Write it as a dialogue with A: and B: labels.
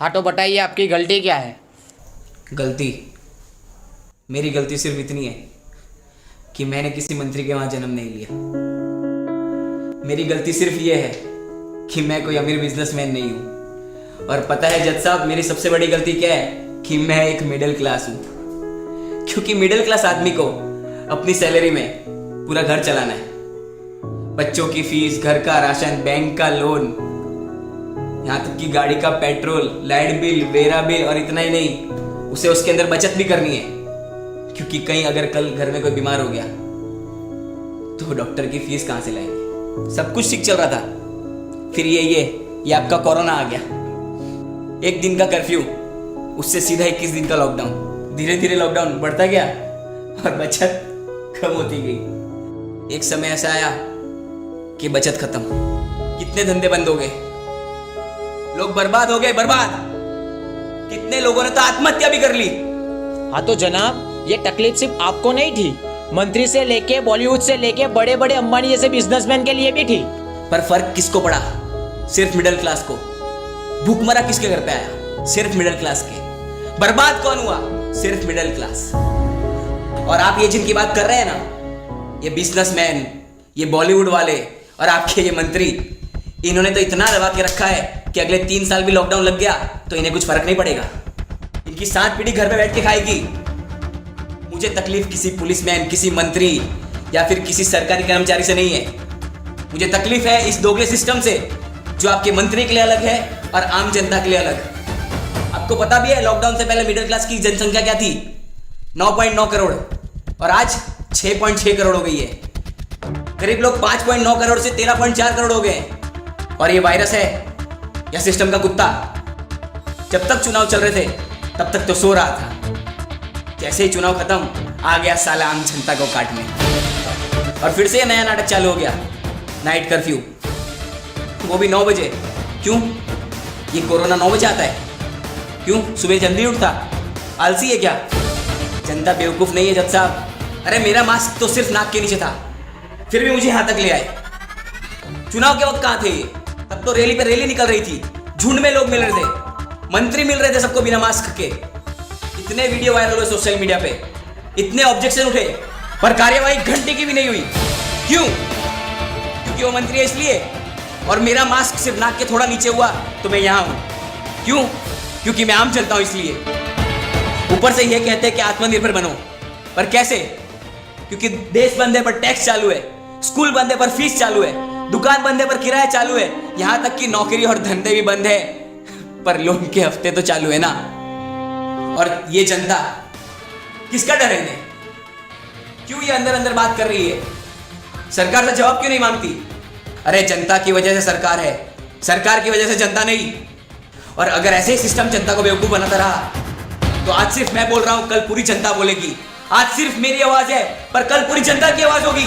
A: हाँ तो बताइए आपकी गलती क्या है।
B: गलती, मेरी गलती सिर्फ इतनी है कि मैंने किसी मंत्री के वहां जन्म नहीं लिया। मेरी गलती सिर्फ ये है कि मैं कोई अमीर बिजनेसमैन नहीं हूं। और पता है जज साहब, मेरी सबसे बड़ी गलती क्या है कि मैं एक मिडिल क्लास हूं। क्योंकि मिडिल क्लास आदमी को अपनी सैलरी में पूरा घर चलाना है। बच्चों की फीस, घर का राशन, बैंक का लोन, यहाँ तक कि गाड़ी का petrol, light bill, vera bill, और इतना ही नहीं, उसे उसके अंदर बचत भी करनी है। क्योंकि कहीं अगर कल घर में कोई बीमार हो गया तो डॉक्टर की फीस कहां से लाएंगे। सब कुछ ठीक चल रहा था, फिर ये आपका कोरोना आ गया। 1 दिन का कर्फ्यू, उससे सीधा 21 दिन का लॉकडाउन। धीरे धीरे लॉकडाउन बढ़ता गया और बचत कम होती गई। एक समय ऐसा आया कि बचत खत्म, कितने धंधे बंद हो गए, लोग बर्बाद हो गए, बर्बाद। कितने लोगों ने तो आत्महत्या भी कर ली।
A: हाँ तो जनाब, ये तकलीफ सिर्फ आपको नहीं थी, मंत्री से लेके बॉलीवुड से लेके बड़े बड़े अंबानी जैसे बिजनेसमैन के लिए भी थी।
B: पर फर्क किसको पड़ा? सिर्फ मिडिल क्लास को। भूखमरा किसके घर पे आया? सिर्फ मिडिल क्लास के। बर्बाद कौन हुआ? सिर्फ मिडिल क्लास। और आप ये जिनकी बात कर रहे हैं ना, ये बिजनेसमैन, ये बॉलीवुड वाले और आपके ये मंत्री, इन्होंने तो इतना दबा के रखा है कि अगले 3 साल भी लॉकडाउन लग गया तो इन्हें कुछ फर्क नहीं पड़ेगा। इनकी 7 पीढ़ी घर पे बैठ के खाएगी। मुझे तकलीफ किसी पुलिसमैन, किसी मंत्री या फिर किसी सरकारी कर्मचारी से नहीं है। मुझे तकलीफ है इस दोगले सिस्टम से, जो आपके मंत्री के लिए अलग है और आम जनता के लिए अलग। आपको पता भी है लॉकडाउन से पहले मिडिल क्लास की जनसंख्या क्या थी? 9.9 करोड़, और आज 6.6 करोड़ हो गई है। गरीब लोग 5.9 करोड़ से 13.4 करोड़ हो गए। और ये वायरस है या सिस्टम का कुत्ता? जब तक चुनाव चल रहे थे तब तक तो सो रहा था। जैसे ही चुनाव खत्म, आ गया साला आम जनता को काटने। और फिर से नया नाटक चालू हो गया, नाइट कर्फ्यू, वो भी 9 बजे। क्यों? ये कोरोना 9 बजे आता है? क्यों? सुबह जल्दी उठता? आलसी है क्या? जनता बेवकूफ नहीं है जज साहब। अरे मेरा मास्क तो सिर्फ नाक के नीचे था, फिर भी मुझे यहां तक ले आए। चुनाव के वक्त कहां थे? तब तो रैली पे रैली निकल रही थी, झुंड में लोग मिल रहे थे, मंत्री मिल रहे थे सबको बिना मास्क के। इतने वीडियो वायरल हुए सोशल मीडिया पे, इतने ऑब्जेक्शन उठे, पर कार्यवाही घंटे की भी नहीं हुई। क्यों? क्योंकि वो मंत्री है इसलिए। और मेरा मास्क सिर्फ नाक के थोड़ा नीचे हुआ तो मैं यहां हूं। क्यों? क्योंकि मैं आम जनता हूं इसलिए। ऊपर से ये कहते हैं कि आत्मनिर्भर बनो, पर कैसे? क्योंकि देश बंद है पर टैक्स चालू है, स्कूल बंद है पर फीस चालू है, दुकान बंद है पर किराया चालू है, यहां तक कि नौकरी और धंधे भी बंद है पर लोन के हफ्ते तो चालू है ना। और ये जनता, किसका डर है इन्हें? क्यों ये अंदर अंदर बात कर रही है? सरकार से जवाब क्यों नहीं मांगती? अरे जनता की वजह से सरकार है, सरकार की वजह से जनता नहीं। और अगर ऐसे ही सिस्टम जनता को बेवकूफ बनाता रहा तो आज सिर्फ मैं बोल रहा हूं, कल पूरी जनता बोलेगी। आज सिर्फ मेरी आवाज है पर कल पूरी जनता की आवाज होगी।